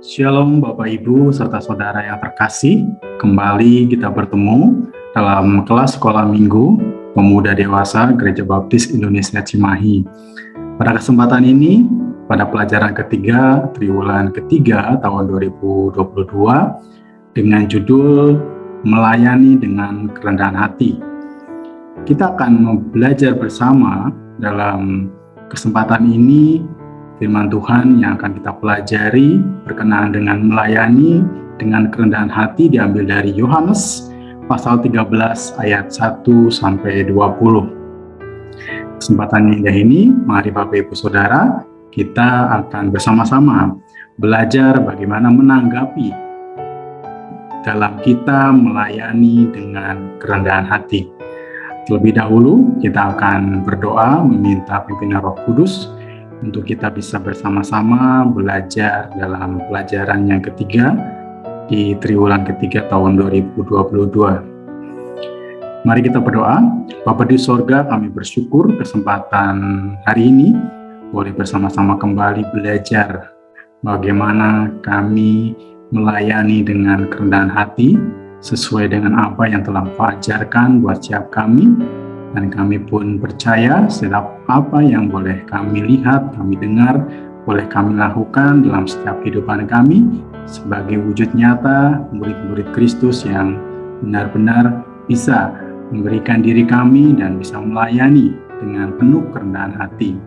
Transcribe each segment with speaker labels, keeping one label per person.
Speaker 1: Shalom Bapak Ibu serta saudara yang terkasih, kembali kita bertemu dalam kelas sekolah minggu Pemuda Dewasa Gereja Baptis Indonesia Cimahi. Pada kesempatan ini, pada pelajaran ketiga triwulan ketiga tahun 2022 dengan judul Melayani dengan Kerendahan Hati. Kita akan belajar bersama dalam kesempatan ini firman Tuhan yang akan kita pelajari berkenaan dengan melayani dengan kerendahan hati diambil dari Yohanes pasal 13 ayat 1 sampai 20. Kesempatan indah ini, mari Bapak Ibu Saudara, kita akan bersama-sama belajar bagaimana menanggapi dalam kita melayani dengan kerendahan hati. Terlebih dahulu, kita akan berdoa meminta pimpinan Roh Kudus untuk kita bisa bersama-sama belajar dalam pelajaran yang ketiga di triwulan ketiga tahun 2022. Mari kita berdoa. Bapa di sorga, kami bersyukur kesempatan hari ini boleh bersama-sama kembali belajar bagaimana kami melayani dengan kerendahan hati sesuai dengan apa yang telah Kau ajarkan buat setiap kami. Dan kami pun percaya setiap apa yang boleh kami lihat, kami dengar, boleh kami lakukan dalam setiap kehidupan kami sebagai wujud nyata murid-murid Kristus yang benar-benar bisa memberikan diri kami dan bisa melayani dengan penuh kerendahan hati.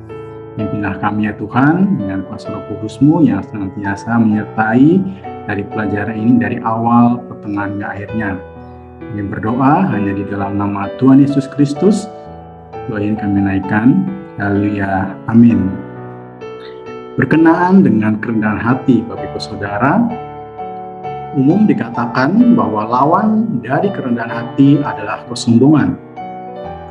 Speaker 1: Pimpinlah kami ya Tuhan dengan kuasa Roh Kudus-Mu yang senantiasa menyertai dari pelajaran ini dari awal, pertengahan, hingga akhirnya. Kami berdoa hanya di dalam nama Tuhan Yesus Kristus. Doa ini kami naikkan. Haleluya. Amin. Berkenaan dengan kerendahan hati, Bapak Ibu Saudara, umum dikatakan bahwa lawan dari kerendahan hati adalah kesombongan.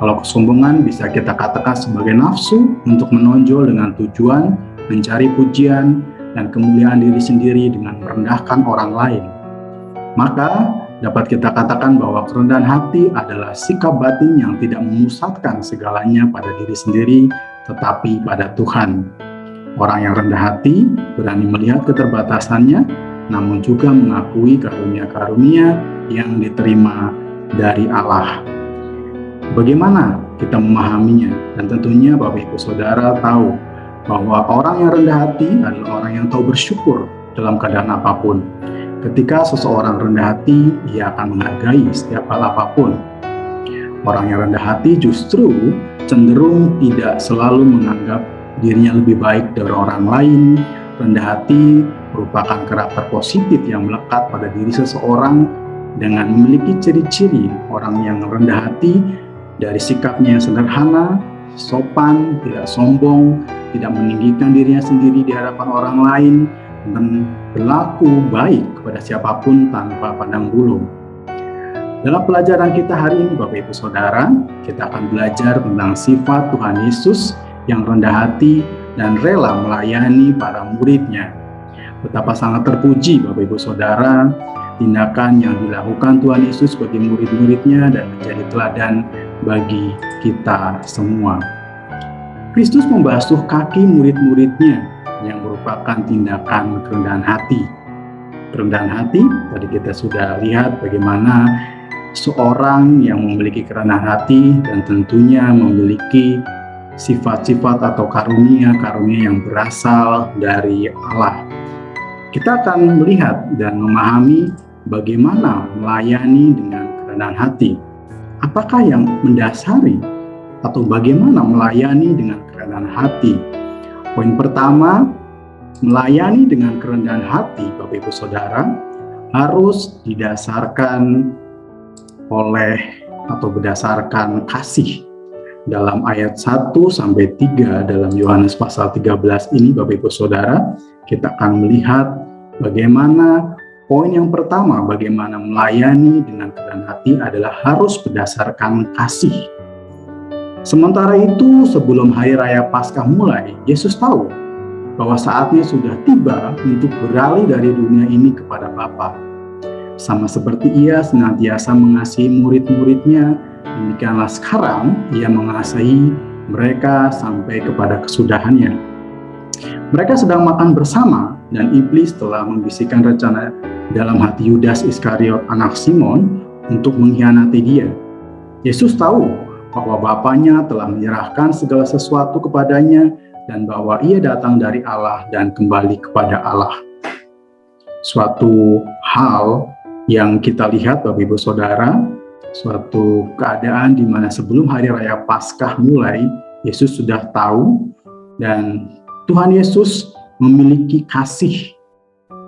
Speaker 1: Kalau kesombongan bisa kita katakan sebagai nafsu untuk menonjol dengan tujuan mencari pujian dan kemuliaan diri sendiri dengan merendahkan orang lain. Maka dapat kita katakan bahwa kerendahan hati adalah sikap batin yang tidak memusatkan segalanya pada diri sendiri, tetapi pada Tuhan. Orang yang rendah hati berani melihat keterbatasannya, namun juga mengakui karunia-karunia yang diterima dari Allah. Bagaimana kita memahaminya? Dan tentunya Bapak Ibu Saudara tahu bahwa orang yang rendah hati adalah orang yang tahu bersyukur dalam keadaan apapun. Ketika seseorang rendah hati, ia akan menghargai setiap hal apapun. Orang yang rendah hati justru cenderung tidak selalu menganggap dirinya lebih baik dari orang lain. Rendah hati merupakan karakter positif yang melekat pada diri seseorang dengan memiliki ciri-ciri orang yang rendah hati dari sikapnya yang sederhana, sopan, tidak sombong, tidak meninggikan dirinya sendiri di hadapan orang lain, dan berlaku baik kepada siapapun tanpa pandang bulu. Dalam pelajaran kita hari ini, Bapak Ibu Saudara, kita akan belajar tentang sifat Tuhan Yesus yang rendah hati dan rela melayani para murid-Nya. Betapa sangat terpuji, Bapak Ibu Saudara, tindakan yang dilakukan Tuhan Yesus bagi murid-murid-Nya dan menjadi teladan bagi kita semua. Kristus membasuh kaki murid-murid-Nya yang merupakan tindakan kerendahan hati. Kerendahan hati, tadi kita sudah lihat bagaimana seorang yang memiliki kerendahan hati dan tentunya memiliki sifat-sifat atau karunia-karunia yang berasal dari Allah. Kita akan melihat dan memahami bagaimana melayani dengan kerendahan hati. Apakah yang mendasari atau bagaimana melayani dengan kerendahan hati? Poin pertama, melayani dengan kerendahan hati, Bapak Ibu Saudara, harus didasarkan oleh atau berdasarkan kasih. Dalam ayat 1 sampai 3 dalam Yohanes pasal 13 ini, Bapak Ibu Saudara, kita akan melihat bagaimana poin yang pertama, bagaimana melayani dengan kerendahan hati adalah harus berdasarkan kasih. Sementara itu, sebelum Hari Raya Paskah mulai, Yesus tahu bahwa saatnya sudah tiba untuk beralih dari dunia ini kepada Bapa. Sama seperti Ia senantiasa mengasihi murid-murid-Nya, demikianlah sekarang Ia mengasihi mereka sampai kepada kesudahannya. Mereka sedang makan bersama dan iblis telah membisikkan rencana dalam hati Yudas Iskariot anak Simon untuk mengkhianati dia. Yesus tahu bahwa Bapanya telah menyerahkan segala sesuatu kepadanya dan bahwa ia datang dari Allah dan kembali kepada Allah. Suatu hal yang kita lihat, Bapak Ibu Saudara, suatu keadaan di mana sebelum hari raya Paskah mulai, Yesus sudah tahu, dan Tuhan Yesus memiliki kasih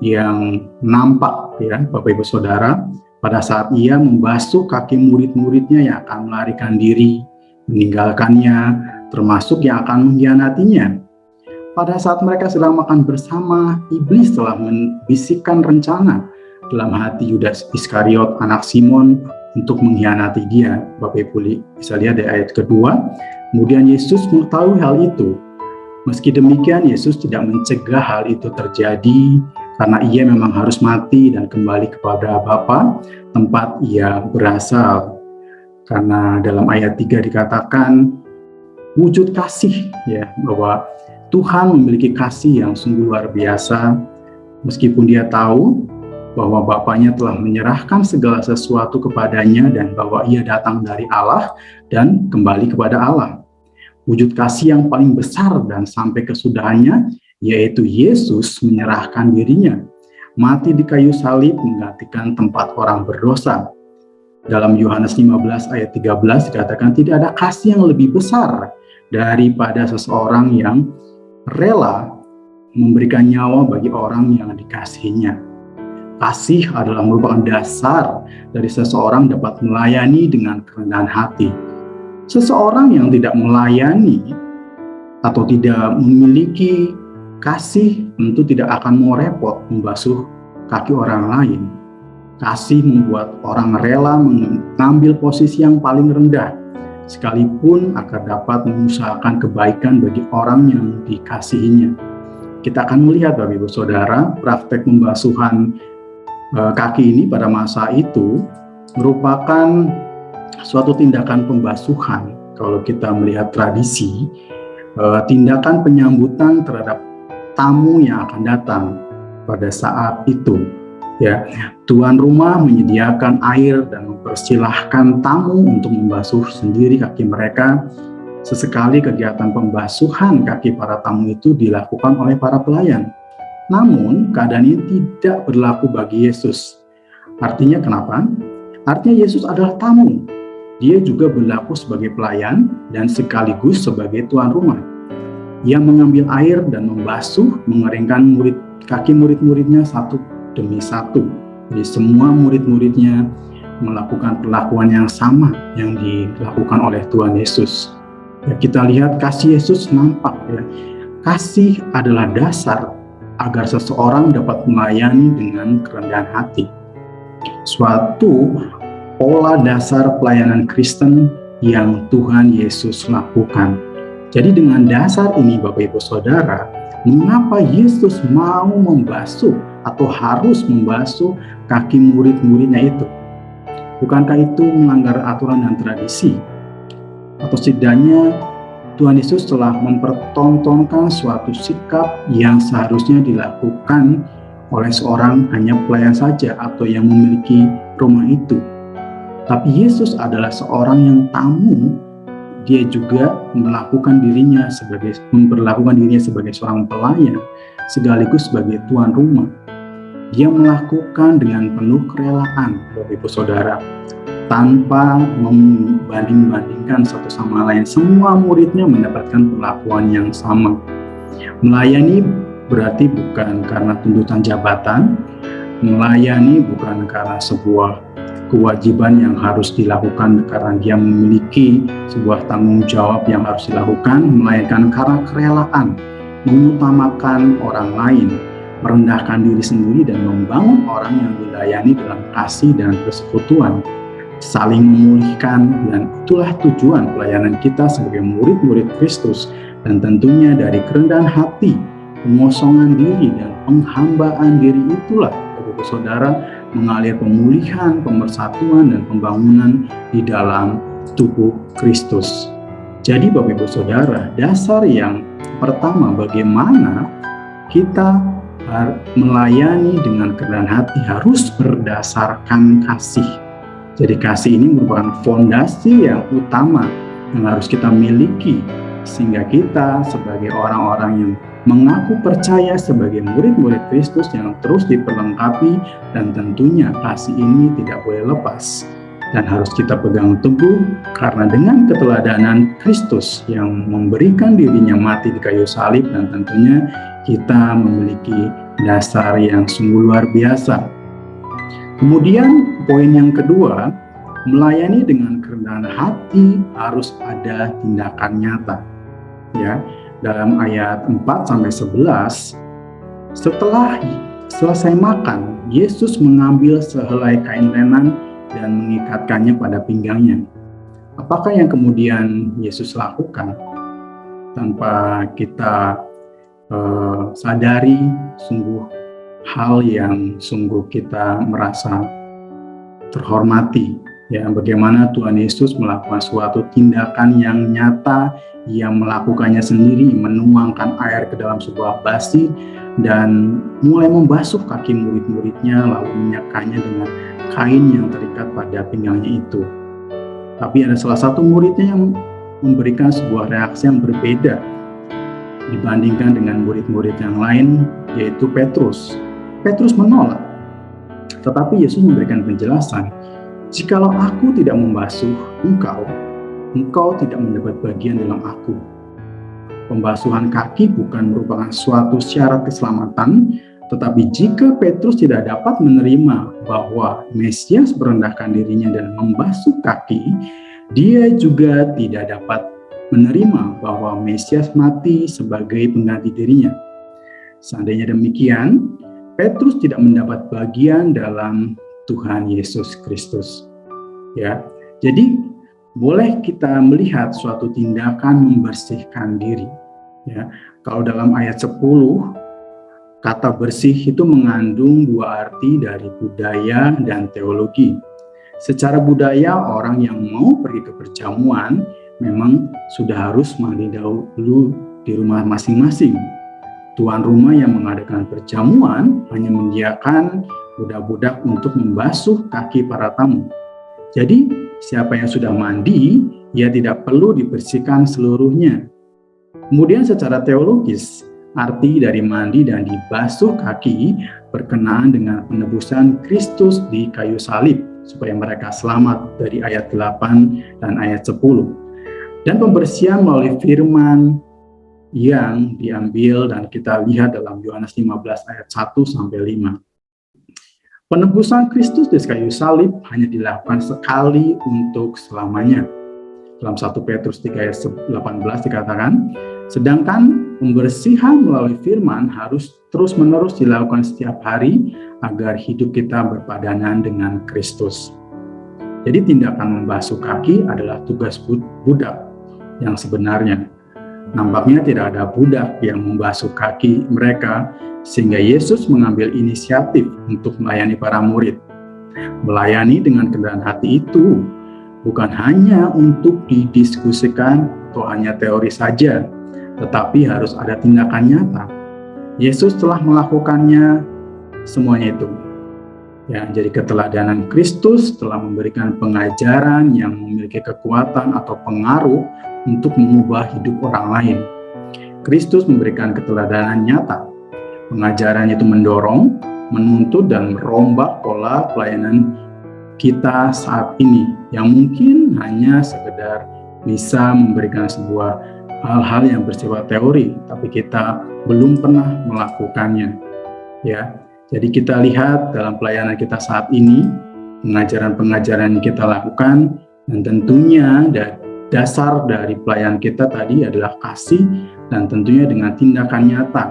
Speaker 1: yang nampak, ya Bapak Ibu Saudara, pada saat ia membasuh kaki murid-muridnya yang akan melarikan diri, meninggalkannya, termasuk yang akan mengkhianatinya. Pada saat mereka sedang makan bersama, iblis telah membisikkan rencana dalam hati Yudas Iskariot anak Simon untuk mengkhianati dia. Bapak Ibu bisa lihat di ayat kedua. Kemudian Yesus mengetahui hal itu. Meski demikian, Yesus tidak mencegah hal itu terjadi karena ia memang harus mati dan kembali kepada Bapa, tempat ia berasal. Karena dalam ayat 3 dikatakan wujud kasih, ya, bahwa Tuhan memiliki kasih yang sungguh luar biasa, meskipun dia tahu bahwa Bapanya telah menyerahkan segala sesuatu kepadanya dan bahwa ia datang dari Allah dan kembali kepada Allah. Wujud kasih yang paling besar dan sampai kesudahannya, yaitu Yesus menyerahkan dirinya, mati di kayu salib menggantikan tempat orang berdosa. Dalam Yohanes 15 ayat 13 dikatakan tidak ada kasih yang lebih besar daripada seseorang yang rela memberikan nyawa bagi orang yang dikasihinya. Kasih adalah merupakan dasar dari seseorang dapat melayani dengan kerendahan hati. Seseorang yang tidak melayani atau tidak memiliki kasih tentu tidak akan mau repot membasuh kaki orang lain. Kasih membuat orang rela mengambil posisi yang paling rendah, sekalipun agar dapat mengusahakan kebaikan bagi orang yang dikasihinya. Kita akan melihat, Bapak Ibu Saudara, praktek pembasuhan kaki ini pada masa itu merupakan suatu tindakan pembasuhan. Kalau kita melihat tradisi, tindakan penyambutan terhadap tamu yang akan datang pada saat itu. Ya, tuan rumah menyediakan air dan mempersilahkan tamu untuk membasuh sendiri kaki mereka. Sesekali kegiatan pembasuhan kaki para tamu itu dilakukan oleh para pelayan. Namun, keadaan ini tidak berlaku bagi Yesus. Artinya kenapa? Artinya Yesus adalah tamu. Dia juga berlaku sebagai pelayan dan sekaligus sebagai tuan rumah. Ia mengambil air dan membasuh, mengeringkan kaki murid-muridnya satu demi satu. Jadi semua murid-muridnya melakukan perlakuan yang sama yang dilakukan oleh Tuhan Yesus. Ya, kita lihat kasih Yesus nampak, ya. Kasih adalah dasar agar seseorang dapat melayani dengan kerendahan hati. Suatu pola dasar pelayanan Kristen yang Tuhan Yesus lakukan. Jadi dengan dasar ini, Bapak Ibu Saudara, mengapa Yesus mau membasuh atau harus membasuh kaki murid-muridnya itu? Bukankah itu melanggar aturan dan tradisi? Atau setidaknya Tuhan Yesus telah mempertontonkan suatu sikap yang seharusnya dilakukan oleh seorang hanya pelayan saja atau yang memiliki rumah itu. Tapi Yesus adalah seorang yang tamu. Dia juga memperlakukan dirinya sebagai seorang pelayan, sekaligus sebagai tuan rumah. Dia melakukan dengan penuh kerelaan, Bapak Ibu Saudara, tanpa membanding-bandingkan satu sama lain. Semua muridnya mendapatkan perlakuan yang sama. Melayani berarti bukan karena tuntutan jabatan, melayani bukan karena sebuah kewajiban yang harus dilakukan karena dia memiliki sebuah tanggung jawab yang harus dilakukan, melainkan karena kerelaan, mengutamakan orang lain, merendahkan diri sendiri dan membangun orang yang dilayani dalam kasih dan persekutuan, saling memulihkan. Dan itulah tujuan pelayanan kita sebagai murid-murid Kristus, dan tentunya dari kerendahan hati, pengosongan diri dan penghambaan diri itulah, Bapak Saudara, mengalir pemulihan, pemersatuan, dan pembangunan di dalam tubuh Kristus. Jadi Bapak Ibu Saudara, dasar yang pertama bagaimana kita melayani dengan kerendahan hati harus berdasarkan kasih. Jadi kasih ini merupakan fondasi yang utama yang harus kita miliki, sehingga kita sebagai orang-orang yang mengaku percaya sebagai murid-murid Kristus yang terus diperlengkapi, dan tentunya kasih ini tidak boleh lepas dan harus kita pegang teguh, karena dengan keteladanan Kristus yang memberikan dirinya mati di kayu salib, dan tentunya kita memiliki dasar yang sungguh luar biasa. Kemudian poin yang kedua, melayani dengan kerendahan hati harus ada tindakan nyata. Ya, dalam ayat 4-11, setelah selesai makan, Yesus mengambil sehelai kain lenan dan mengikatkannya pada pinggangnya. Apakah yang kemudian Yesus lakukan? Tanpa kita sadari, sungguh hal yang sungguh kita merasa terhormati. Ya, bagaimana Tuhan Yesus melakukan suatu tindakan yang nyata, yang melakukannya sendiri, menuangkan air ke dalam sebuah basi dan mulai membasuh kaki murid-muridnya, lalu menyekanya dengan kain yang terikat pada pinggangnya itu. Tapi ada salah satu muridnya yang memberikan sebuah reaksi yang berbeda dibandingkan dengan murid-murid yang lain, yaitu Petrus. Petrus menolak, tetapi Yesus memberikan penjelasan, "Jikalau aku tidak membasuh engkau tidak mendapat bagian dalam aku." Pembasuhan kaki bukan merupakan suatu syarat keselamatan, tetapi jika Petrus tidak dapat menerima bahwa Mesias merendahkan dirinya dan membasuh kaki, dia juga tidak dapat menerima bahwa Mesias mati sebagai pengganti dirinya. Seandainya demikian, Petrus tidak mendapat bagian dalam Tuhan Yesus Kristus. Ya, jadi boleh kita melihat suatu tindakan membersihkan diri. Ya, kalau dalam ayat 10, kata bersih itu mengandung dua arti dari budaya dan teologi. Secara budaya, orang yang mau pergi ke perjamuan memang sudah harus mandi dahulu di rumah masing-masing. Tuan rumah yang mengadakan perjamuan hanya menyediakan budak-budak untuk membasuh kaki para tamu. Jadi, siapa yang sudah mandi, ia tidak perlu dibersihkan seluruhnya. Kemudian secara teologis, arti dari mandi dan dibasuh kaki berkenaan dengan penebusan Kristus di kayu salib, supaya mereka selamat dari ayat 8 dan ayat 10. Dan pembersihan melalui firman yang diambil dan kita lihat dalam Yohanes 15 ayat 1-5. Penebusan Kristus di kayu salib hanya dilakukan sekali untuk selamanya. Dalam 1 Petrus 3 ayat 18 dikatakan, sedangkan pembersihan melalui firman harus terus-menerus dilakukan setiap hari agar hidup kita berpadanan dengan Kristus. Jadi tindakan membasuh kaki adalah tugas budak yang sebenarnya. Nampaknya tidak ada budak yang membasuh kaki mereka, sehingga Yesus mengambil inisiatif untuk melayani para murid. Melayani dengan kerendahan hati itu bukan hanya untuk didiskusikan atau hanya teori saja, tetapi harus ada tindakan nyata. Yesus telah melakukannya semuanya itu. Ya, jadi keteladanan Kristus telah memberikan pengajaran yang memiliki kekuatan atau pengaruh untuk mengubah hidup orang lain. Kristus memberikan keteladanan nyata. Pengajaran itu mendorong, menuntut, dan merombak pola pelayanan kita saat ini yang mungkin hanya sekedar bisa memberikan sebuah hal-hal yang bersifat teori, tapi kita belum pernah melakukannya. Ya, jadi kita lihat dalam pelayanan kita saat ini, pengajaran-pengajaran yang kita lakukan, dan tentunya dasar dari pelayanan kita tadi adalah kasih, dan tentunya dengan tindakan nyata,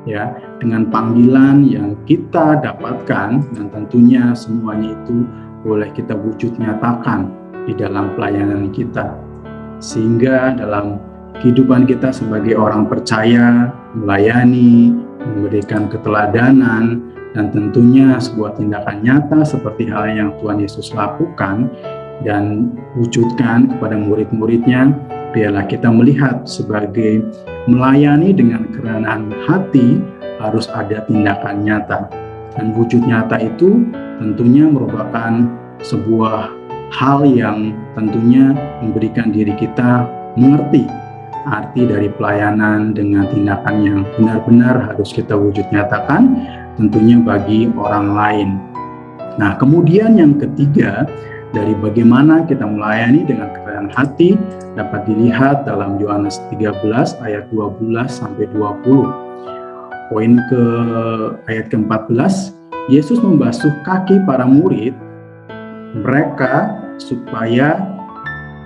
Speaker 1: ya, dengan panggilan yang kita dapatkan, dan tentunya semuanya itu boleh kita wujud nyatakan di dalam pelayanan kita, sehingga dalam kehidupan kita sebagai orang percaya, melayani, memberikan keteladanan, dan tentunya sebuah tindakan nyata seperti hal yang Tuhan Yesus lakukan dan wujudkan kepada murid-muridnya. Biarlah kita melihat sebagai melayani dengan kerendahan hati harus ada tindakan nyata. Dan wujud nyata itu tentunya merupakan sebuah hal yang tentunya memberikan diri kita mengerti arti dari pelayanan dengan tindakan yang benar-benar harus kita wujud nyatakan tentunya bagi orang lain. Nah, kemudian yang ketiga, dari bagaimana kita melayani dengan kerendahan hati dapat dilihat dalam Yohanes 13 ayat 12 sampai 20. Poin ke ayat ke-14, Yesus membasuh kaki para murid mereka supaya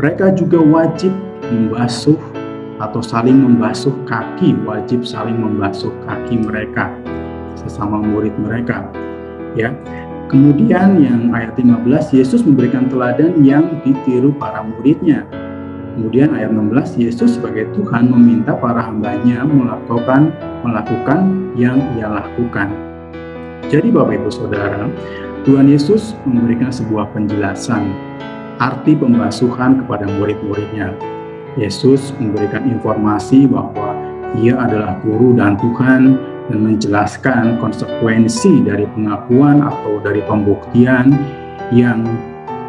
Speaker 1: mereka juga wajib membasuh atau saling membasuh kaki, wajib saling membasuh kaki mereka sesama murid mereka. Ya. Kemudian yang ayat 15, Yesus memberikan teladan yang ditiru para muridnya. Kemudian ayat 16, Yesus sebagai Tuhan meminta para hambanya melakukan yang Ia lakukan. Jadi Bapak Ibu Saudara, Tuhan Yesus memberikan sebuah penjelasan arti pembasuhan kepada murid-muridnya. Yesus memberikan informasi bahwa Ia adalah Guru dan Tuhan dan menjelaskan konsekuensi dari pengakuan atau dari pembuktian yang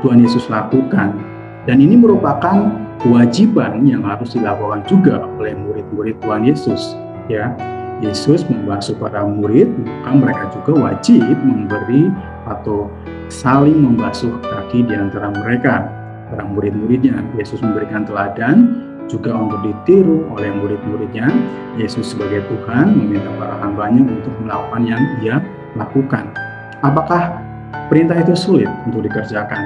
Speaker 1: Tuhan Yesus lakukan. Dan ini merupakan kewajiban yang harus dilakukan juga oleh murid-murid Tuhan Yesus. Ya, Yesus membasuh para murid, maka mereka juga wajib memberi atau saling membasuh kaki di antara mereka, para murid-muridnya. Yesus memberikan teladan juga untuk ditiru oleh murid-muridnya. Yesus sebagai Tuhan meminta para hambanya untuk melakukan yang Ia lakukan. Apakah perintah itu sulit untuk dikerjakan?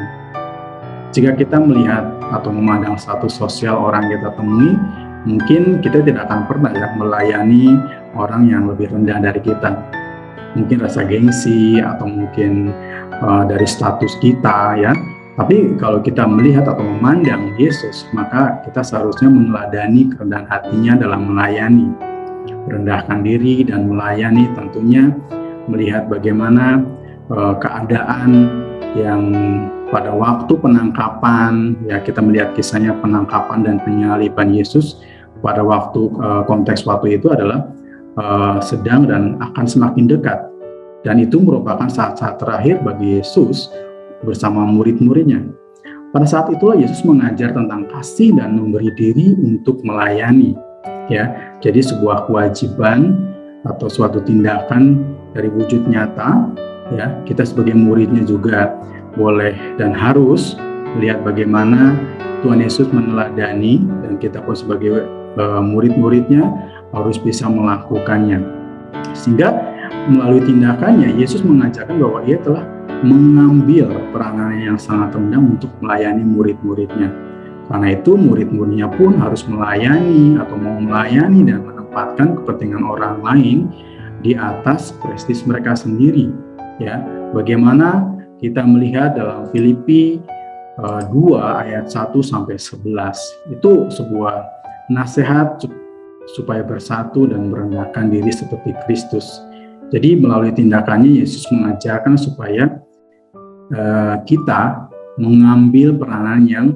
Speaker 1: Jika kita melihat atau memandang status sosial orang kita temui, mungkin kita tidak akan pernah melayani orang yang lebih rendah dari kita. Mungkin rasa gengsi atau mungkin dari status kita, ya. Tapi kalau kita melihat atau memandang Yesus, maka kita seharusnya meneladani kerendahan hatinya dalam melayani. Merendahkan diri dan melayani tentunya melihat bagaimana keadaan yang pada waktu penangkapan, ya kita melihat kisahnya penangkapan dan penyaliban Yesus pada waktu konteks waktu itu adalah sedang dan akan semakin dekat. Dan itu merupakan saat-saat terakhir bagi Yesus bersama murid-muridnya. Pada saat itulah Yesus mengajar tentang kasih dan memberi diri untuk melayani. Ya, jadi sebuah kewajiban atau suatu tindakan dari wujud nyata. Ya, kita sebagai muridnya juga boleh dan harus melihat bagaimana Tuhan Yesus meneladani, dan kita pun sebagai murid-muridnya harus bisa melakukannya. Sehingga melalui tindakannya Yesus mengajarkan bahwa Ia telah mengambil peranan yang sangat rendah untuk melayani murid-muridnya. Karena itu murid-muridnya pun harus melayani atau mau melayani dan menempatkan kepentingan orang lain di atas prestis mereka sendiri. Ya, bagaimana kita melihat dalam Filipi 2 ayat 1 sampai 11. Itu sebuah nasihat supaya bersatu dan merendahkan diri seperti Kristus. Jadi melalui tindakannya Yesus mengajarkan supaya kita mengambil peranan yang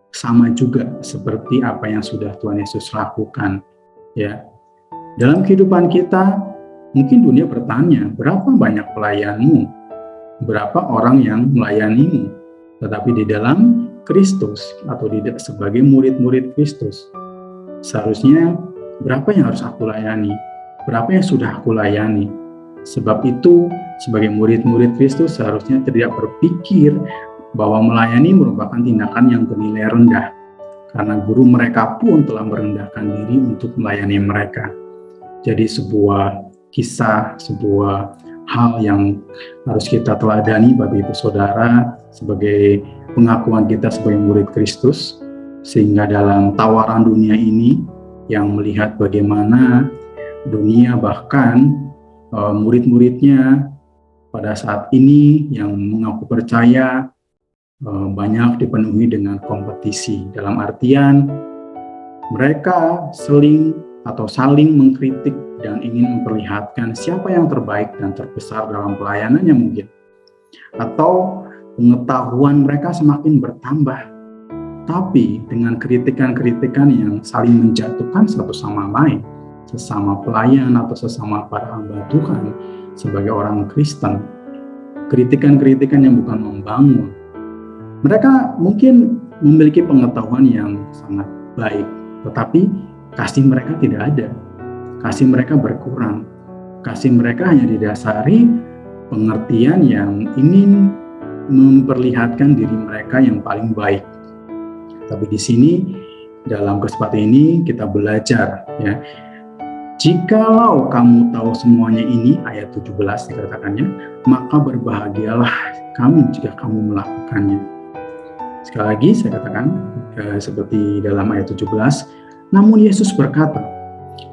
Speaker 1: sama juga seperti apa yang sudah Tuhan Yesus lakukan. Ya, dalam kehidupan kita mungkin dunia bertanya, berapa banyak pelayanmu? Berapa orang yang melayanimu? Tetapi di dalam Kristus atau sebagai murid-murid Kristus, seharusnya berapa yang harus aku layani? Berapa yang sudah aku layani? Sebab itu, sebagai murid-murid Kristus seharusnya tidak berpikir bahwa melayani merupakan tindakan yang bernilai rendah, karena guru mereka pun telah merendahkan diri untuk melayani mereka. Jadi sebuah kisah, sebuah hal yang harus kita teladani Bapak Ibu Saudara sebagai pengakuan kita sebagai murid Kristus, sehingga dalam tawaran dunia ini yang melihat bagaimana dunia bahkan murid-muridnya pada saat ini yang mengaku percaya banyak dipenuhi dengan kompetisi, dalam artian mereka saling mengkritik dan ingin memperlihatkan siapa yang terbaik dan terbesar dalam pelayanannya mungkin. Atau pengetahuan mereka semakin bertambah, tapi dengan kritikan-kritikan yang saling menjatuhkan satu sama lain, sesama pelayan atau sesama para hamba Tuhan sebagai orang Kristen, kritikan-kritikan yang bukan membangun. Mereka mungkin memiliki pengetahuan yang sangat baik, tetapi kasih mereka tidak ada. Kasih mereka berkurang. Kasih mereka hanya didasari pengertian yang ingin memperlihatkan diri mereka yang paling baik. Tapi di sini dalam kesempatan ini kita belajar, ya. Jikalau kamu tahu semuanya ini, ayat 17 dikatakannya, maka berbahagialah kamu jika kamu melakukannya. Sekali lagi saya katakan seperti dalam ayat 17, namun Yesus berkata,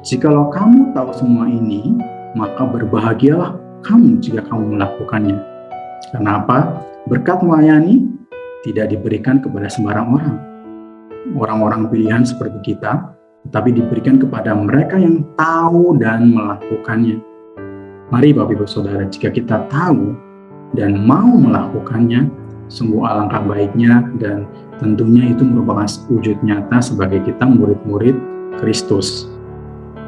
Speaker 1: jikalau kamu tahu semua ini, maka berbahagialah kamu jika kamu melakukannya. Karena apa? Berkat melayani tidak diberikan kepada sembarang orang. Orang-orang pilihan seperti kita, tetapi diberikan kepada mereka yang tahu dan melakukannya. Mari Bapak Ibu Saudara, jika kita tahu dan mau melakukannya, sungguh alangkah baiknya, dan tentunya itu merupakan wujud nyata sebagai kita murid-murid Kristus.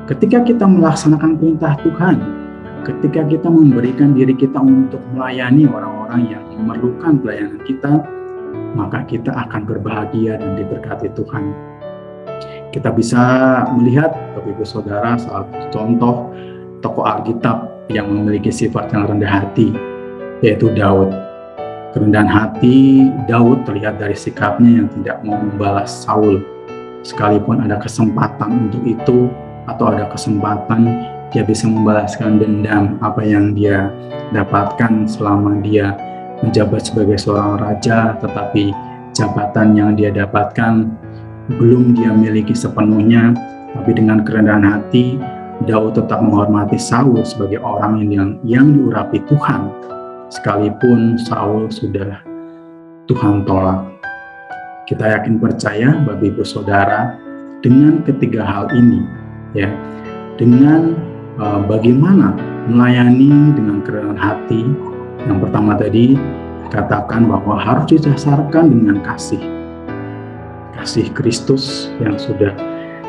Speaker 1: Ketika kita melaksanakan perintah Tuhan, ketika kita memberikan diri kita untuk melayani orang-orang yang memerlukan pelayanan kita, maka kita akan berbahagia dan diberkati Tuhan. Kita bisa melihat, Bapak Ibu Saudara, salah satu contoh tokoh Alkitab yang memiliki sifat yang rendah hati, yaitu Daud. Kerendahan hati Daud terlihat dari sikapnya yang tidak mau membalas Saul. Sekalipun ada kesempatan untuk itu, atau ada kesempatan dia bisa membalaskan dendam apa yang dia dapatkan selama dia menjabat sebagai seorang raja, tetapi jabatan yang dia dapatkan belum dia miliki sepenuhnya. Tapi dengan kerendahan hati, Daud tetap menghormati Saul sebagai orang yang diurapi Tuhan, sekalipun Saul sudah Tuhan tolak. Kita yakin percaya, Bapak Ibu Saudara, dengan ketiga hal ini, ya, dengan bagaimana melayani dengan kerendahan hati. Yang pertama tadi katakan bahwa harus didasarkan dengan kasih Kristus yang sudah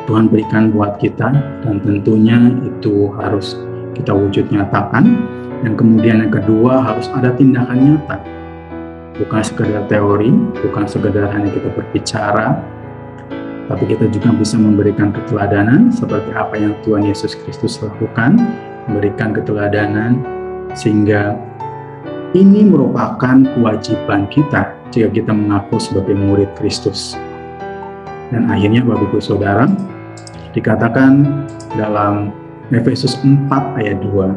Speaker 1: Tuhan berikan buat kita, dan tentunya itu harus kita wujud nyatakan. Yang kemudian yang kedua, harus ada tindakan nyata, bukan sekedar teori, bukan sekedar hanya kita berbicara, tapi kita juga bisa memberikan keteladanan seperti apa yang Tuhan Yesus Kristus lakukan, memberikan keteladanan, sehingga ini merupakan kewajiban kita jika kita mengaku sebagai murid Kristus. Dan akhirnya Bapak Ibu Saudara, dikatakan dalam Efesus 4 ayat 2,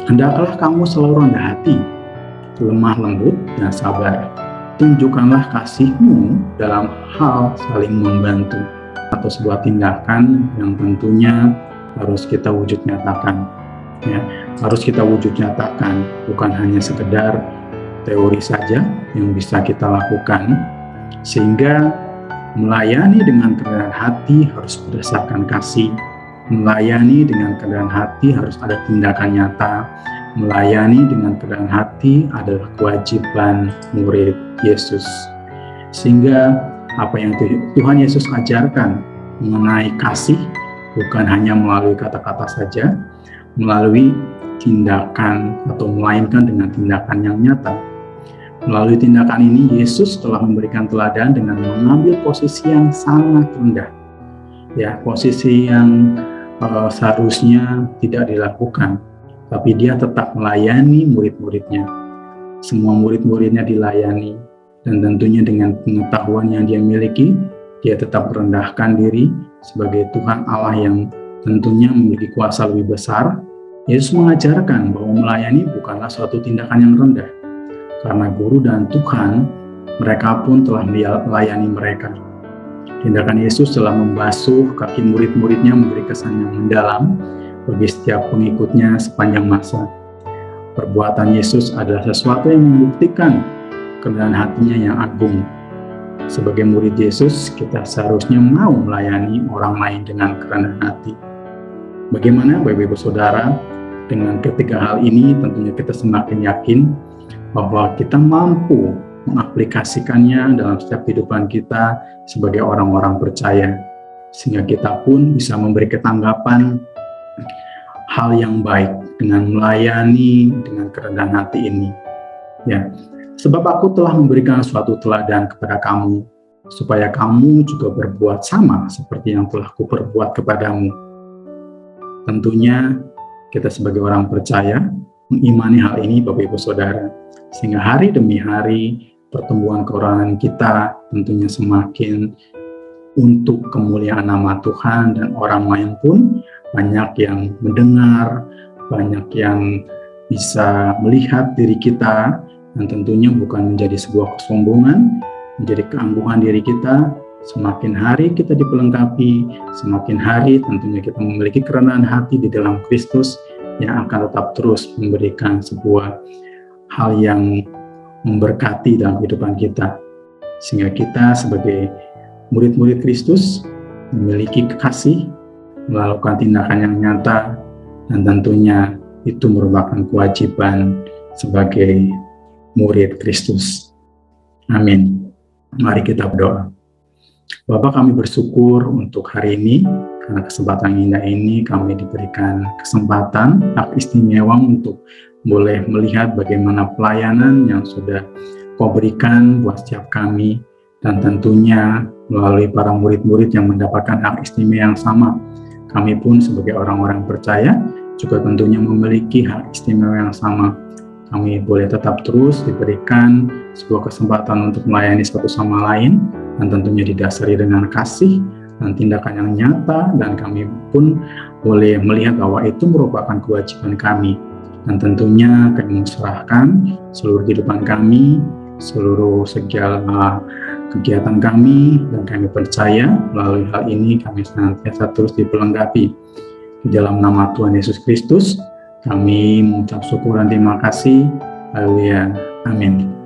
Speaker 1: hendaklah kamu selalu rendah hati, lemah lembut dan sabar. Tunjukkanlah kasihmu dalam hal saling membantu, atau sebuah tindakan yang tentunya harus kita wujud nyatakan. Ya, harus kita wujud nyatakan, bukan hanya sekedar teori saja yang bisa kita lakukan. Sehingga melayani dengan kerendahan hati harus berdasarkan kasih. Melayani dengan kerendahan hati harus ada tindakan nyata. Melayani dengan kerendahan hati adalah kewajiban murid Yesus. Sehingga apa yang Tuhan Yesus ajarkan mengenai kasih bukan hanya melalui kata-kata saja, melalui tindakan, atau melainkan dengan tindakan yang nyata. Melalui tindakan ini, Yesus telah memberikan teladan dengan mengambil posisi yang sangat rendah, ya, posisi yang seharusnya tidak dilakukan, tapi dia tetap melayani murid-muridnya. Semua murid-muridnya dilayani, dan tentunya dengan pengetahuan yang dia miliki, dia tetap merendahkan diri sebagai Tuhan Allah yang tentunya memiliki kuasa lebih besar. Yesus mengajarkan bahwa melayani bukanlah suatu tindakan yang rendah, karena guru dan Tuhan, mereka pun telah melayani mereka. Tindakan Yesus telah membasuh kaki murid-muridnya, memberi kesan yang mendalam bagi setiap pengikutnya sepanjang masa. Perbuatan Yesus adalah sesuatu yang membuktikan kerendahan hatinya yang agung. Sebagai murid Yesus, kita seharusnya mau melayani orang lain dengan kerendahan hati. Bagaimana Bapak Ibu Saudara? Dengan ketiga hal ini tentunya kita semakin yakin bahwa kita mampu mengaplikasikannya dalam setiap kehidupan kita sebagai orang-orang percaya, sehingga kita pun bisa memberi ketanggapan hal yang baik dengan melayani dengan kerendahan hati ini. Ya, sebab aku telah memberikan suatu teladan kepada kamu, supaya kamu juga berbuat sama seperti yang telah kuperbuat kepadamu. Tentunya kita sebagai orang percaya mengimani hal ini, Bapak Ibu Saudara, sehingga hari demi hari pertumbuhan kerohanian kita tentunya semakin untuk kemuliaan nama Tuhan, dan orang lain pun banyak yang mendengar, banyak yang bisa melihat diri kita, dan tentunya bukan menjadi sebuah kesombongan, menjadi keangkuhan diri kita. Semakin hari kita dipelengkapi, semakin hari tentunya kita memiliki kerendahan hati di dalam Kristus yang akan tetap terus memberikan sebuah hal yang memberkati dalam kehidupan kita. Sehingga kita sebagai murid-murid Kristus memiliki kasih, melakukan tindakan yang nyata, dan tentunya itu merupakan kewajiban sebagai murid Kristus. Amin. Mari kita berdoa. Bapa, kami bersyukur untuk hari ini, karena kesempatan indah ini kami diberikan kesempatan hak istimewa untuk boleh melihat bagaimana pelayanan yang sudah Kau berikan buat setiap kami, dan tentunya melalui para murid-murid yang mendapatkan hak istimewa yang sama. Kami pun sebagai orang-orang percaya juga tentunya memiliki hak istimewa yang sama. Kami boleh tetap terus diberikan sebuah kesempatan untuk melayani satu sama lain, dan tentunya didasari dengan kasih dan tindakan yang nyata, dan kami pun boleh melihat bahwa itu merupakan kewajiban kami. Dan tentunya kami serahkan seluruh kehidupan kami, seluruh segala kegiatan kami, dan kami percaya melalui hal ini kami senantiasa terus dipelengkapi. Di dalam nama Tuhan Yesus Kristus, kami mengucap syukur dan terima kasih. Haleluya. Amin.